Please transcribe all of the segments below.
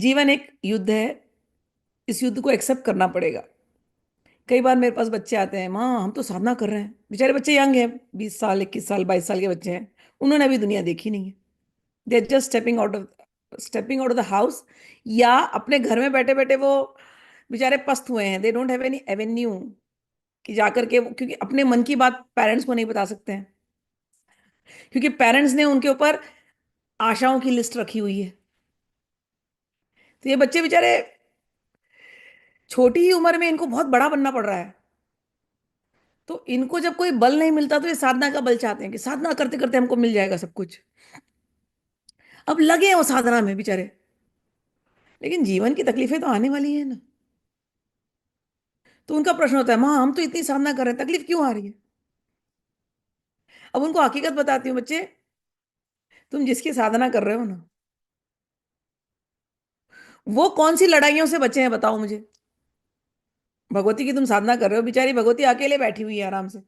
जीवन एक युद्ध है। इस युद्ध को एक्सेप्ट करना पड़ेगा। कई बार मेरे पास बच्चे आते हैं, माँ हम तो साधना कर रहे हैं। बेचारे बच्चे यंग हैं, 20 साल, 21 साल, 22 साल के बच्चे हैं। उन्होंने अभी दुनिया देखी नहीं है। They are just stepping out of the house, या अपने घर में बैठे बैठे वो बेचारे पस्त हुए हैं। They don't have any Avenue कि जाकर के क्योंकि अपने मन की बात पेरेंट्स को नहीं बता सकते हैं, क्योंकि पेरेंट्स ने उनके ऊपर आशाओं की लिस्ट रखी हुई है। तो ये बच्चे बेचारे छोटी ही उम्र में इनको बहुत बड़ा बनना पड़ रहा है। तो इनको जब कोई बल नहीं मिलता तो ये साधना का बल चाहते हैं कि साधना करते करते हमको मिल जाएगा सब कुछ। अब लगे हैं वो साधना में बेचारे, लेकिन जीवन की तकलीफें तो आने वाली है ना। तो उनका प्रश्न होता है, माँ हम तो इतनी साधना कर रहे हैं, तकलीफ क्यों आ रही है? अब उनको हकीकत बताती हूँ, बच्चे तुम जिसकी साधना कर रहे हो ना, वो कौन सी लड़ाइयों से बचे हैं बताओ मुझे। भगवती की तुम साधना कर रहे हो, बेचारी भगवती अकेले बैठी हुई है आराम से।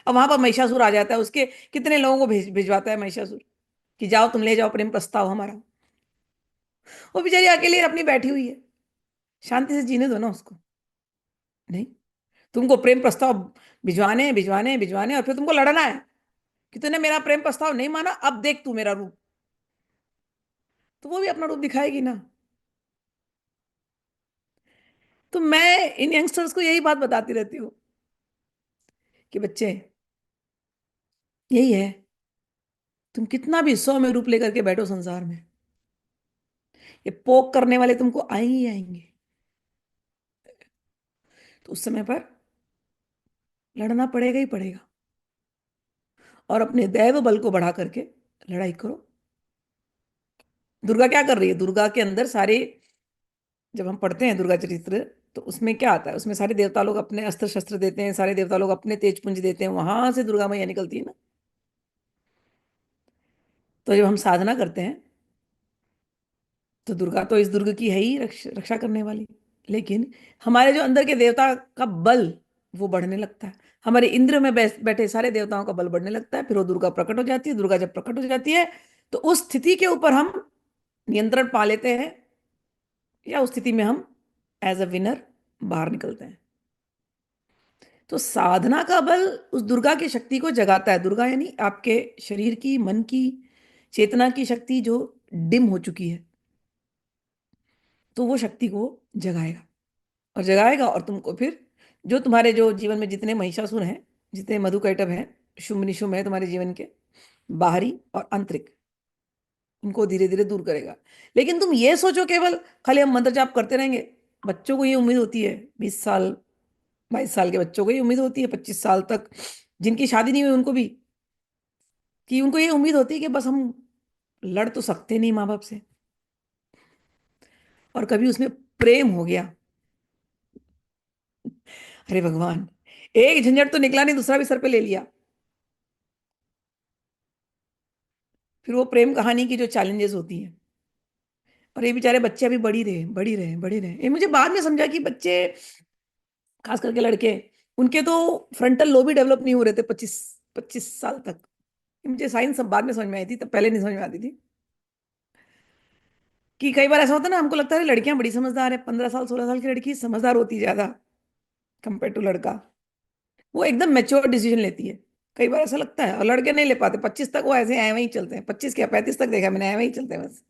अब वहां पर महिषासुर आ जाता है, उसके कितने लोगों को भिजवाता है महिषासुर कि जाओ तुम ले जाओ प्रेम प्रस्ताव हमारा। वो बेचारी अकेले अपनी बैठी हुई है, शांति से जीने दो ना उसको। नहीं, तुमको प्रेम प्रस्ताव भिजवाने भिजवाने भिजवाने और फिर तुमको लड़ना है कि तूने मेरा प्रेम प्रस्ताव नहीं माना, अब देख तू मेरा रूप। तो वो भी अपना रूप दिखाएगी ना। तो मैं इन यंगस्टर्स को यही बात बताती रहती हूँ कि बच्चे यही है, तुम कितना भी 100 में रूप लेकर के बैठो संसार में, ये पोक करने वाले तुमको आएंगे ही आएंगे। तो उस समय पर लड़ना पड़ेगा ही पड़ेगा, और अपने दैव बल को बढ़ा करके लड़ाई करो। दुर्गा क्या कर रही है? दुर्गा के अंदर सारे, जब हम पढ़ते हैं दुर्गा चरित्र, तो उसमें क्या आता है? उसमें सारे देवता लोग अपने अस्त्र शस्त्र देते हैं, सारे देवता लोग अपने तेज पुंज देते हैं, वहां से दुर्गा मैया निकलती है ना। तो जब हम साधना करते हैं तो दुर्गा तो इस दुर्ग की है ही रक्षा करने वाली। लेकिन हमारे जो अंदर के देवता का बल, वो बढ़ने लगता है। हमारे इंद्र में बैठे सारे देवताओं का बल बढ़ने लगता है। फिर वो दुर्गा प्रकट हो जाती है। दुर्गा जब प्रकट हो जाती है तो उस स्थिति के ऊपर हम नियंत्रण पा लेते हैं, या उस स्थिति में हम एज अ विनर बाहर निकलते हैं। तो साधना का बल उस दुर्गा की शक्ति को जगाता है। दुर्गा यानी आपके शरीर की, मन की, चेतना की शक्ति जो डिम हो चुकी है, तो वो शक्ति को जगाएगा। और जगाएगा और तुमको फिर जो तुम्हारे जो जीवन में जितने महिषासुर हैं, जितने मधुकैटभ हैं, शुंभ निशुंभ है तुम्हारे जीवन के, बाहरी और आंतरिक, उनको धीरे धीरे दूर करेगा। लेकिन तुम ये सोचो केवल खाली हम मंत्र जाप करते रहेंगे। बच्चों को ये उम्मीद होती है, 20 साल 22 साल के बच्चों को ये उम्मीद होती है, 25 साल तक जिनकी शादी नहीं हुई उनको भी, कि उनको ये उम्मीद होती है कि बस हम लड़ तो सकते नहीं माँ बाप से, और कभी उसमें प्रेम हो गया, अरे भगवान, एक झंझट तो निकला नहीं, दूसरा भी सर पे ले लिया। फिर वो प्रेम कहानी की जो चैलेंजेस होती हैं, और ये बेचारे बच्चे अभी बढ़ ही रहे। ये मुझे बाद में समझा कि बच्चे, खास करके लड़के, उनके तो फ्रंटल लोब ही डेवलप नहीं हो रहे थे 25 25 साल तक। ये मुझे साइंस सब बाद में समझ में आई थी, तब पहले नहीं समझ में आती थी। कि कई बार ऐसा होता है ना, हमको लगता है लड़कियां बड़ी समझदार है, 15 साल 16 साल की लड़की समझदार होती है ज्यादा कंपेयर टू लड़का। वो एकदम मेच्योर डिसीजन लेती है। कई बार ऐसा लगता है, और लड़के नहीं ले पाते। 25 तक वो ऐसे आए वहीं चलते हैं, 25 क्या 35 तक देखा मैंने, आए वहीं चलते हैं बस।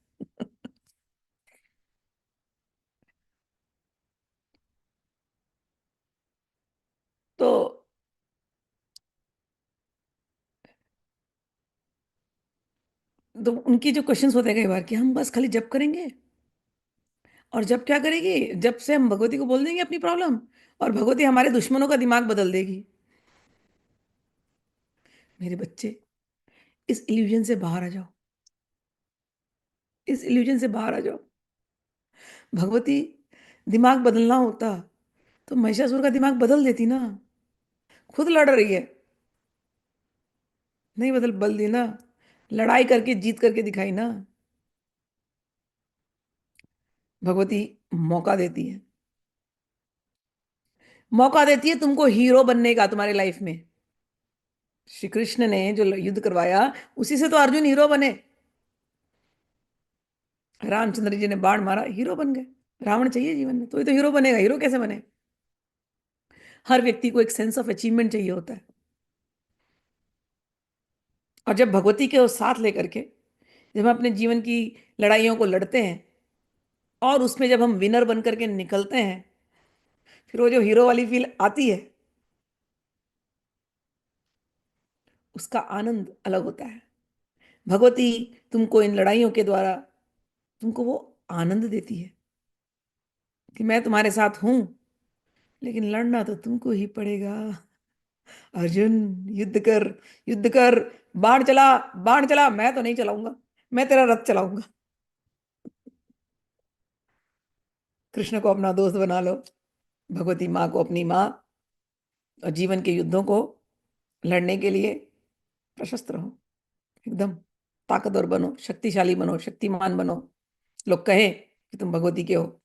तो उनकी जो क्वेश्चंस होते हैं कई बार, कि हम बस खाली जप करेंगे, और जब क्या करेगी, जब से हम भगवती को बोल देंगे अपनी प्रॉब्लम, और भगवती हमारे दुश्मनों का दिमाग बदल देगी। मेरे बच्चे, इस इल्यूजन से बाहर आ जाओ, इस इल्यूजन से बाहर आ जाओ। भगवती दिमाग बदलना होता तो महिषासुर का दिमाग बदल देती ना। खुद लड़ रही है, नहीं बदल दी ना, लड़ाई करके जीत करके दिखाई ना। भगवती मौका देती है, मौका देती है तुमको हीरो बनने का तुम्हारे लाइफ में। श्री कृष्ण ने जो युद्ध करवाया, उसी से तो अर्जुन हीरो बने। रामचंद्र जी ने बाण मारा, हीरो बन गए। रावण चाहिए जीवन में तो ये तो हीरो बनेगा, हीरो कैसे बने? हर व्यक्ति को एक सेंस ऑफ अचीवमेंट चाहिए होता है। और जब भगवती के साथ लेकर के जब हम अपने जीवन की लड़ाइयों को लड़ते हैं और उसमें जब हम विनर बन करके निकलते हैं, फिर वो जो हीरो वाली फील आती है, उसका आनंद अलग होता है। भगवती तुमको इन लड़ाइयों के द्वारा तुमको वो आनंद देती है कि मैं तुम्हारे साथ हूं, लेकिन लड़ना तो तुमको ही पड़ेगा। अर्जुन, युद्ध कर, युद्ध कर, बाण चला, बाण चला, मैं तो नहीं चलाऊंगा, मैं तेरा रथ चलाऊंगा। कृष्ण को अपना दोस्त बना लो, भगवती माँ को अपनी माँ, और जीवन के युद्धों को लड़ने के लिए प्रशस्त रहो, एकदम ताकतवर बनो, शक्तिशाली बनो, शक्तिमान बनो। लोग कहें कि तुम भगवती के हो,